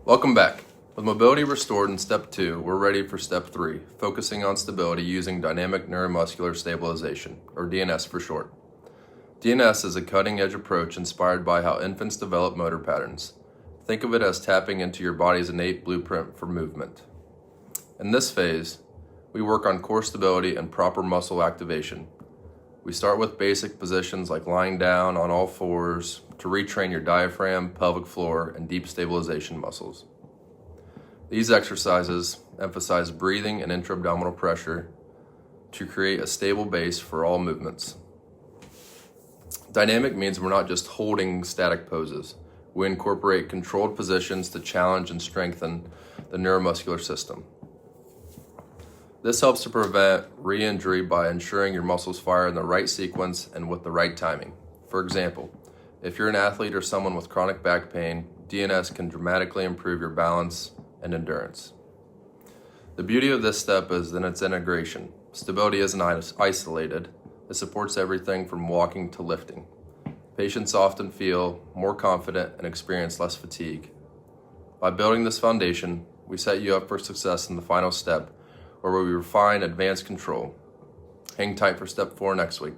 Welcome back. With mobility restored in step 2, we're ready for step 3, focusing on stability using Dynamic Neuromuscular Stabilization, or DNS for short. DNS is a cutting-edge approach inspired by how infants develop motor patterns. Think of it as tapping into your body's innate blueprint for movement. In this phase, we work on core stability and proper muscle activation. We start with basic positions like lying down on all fours to retrain your diaphragm, pelvic floor, and deep stabilization muscles. These exercises emphasize breathing and intra-abdominal pressure to create a stable base for all movements. Dynamic means we're not just holding static poses. We incorporate controlled positions to challenge and strengthen the neuromuscular system. This helps to prevent re-injury by ensuring your muscles fire in the right sequence and with the right timing. For example, if you're an athlete or someone with chronic back pain, DNS can dramatically improve your balance and endurance. The beauty of this step is in its integration. Stability isn't isolated. It supports everything from walking to lifting. Patients often feel more confident and experience less fatigue. By building this foundation, we set you up for success in the final step, where we refine advanced control. Hang tight for step 4 next week.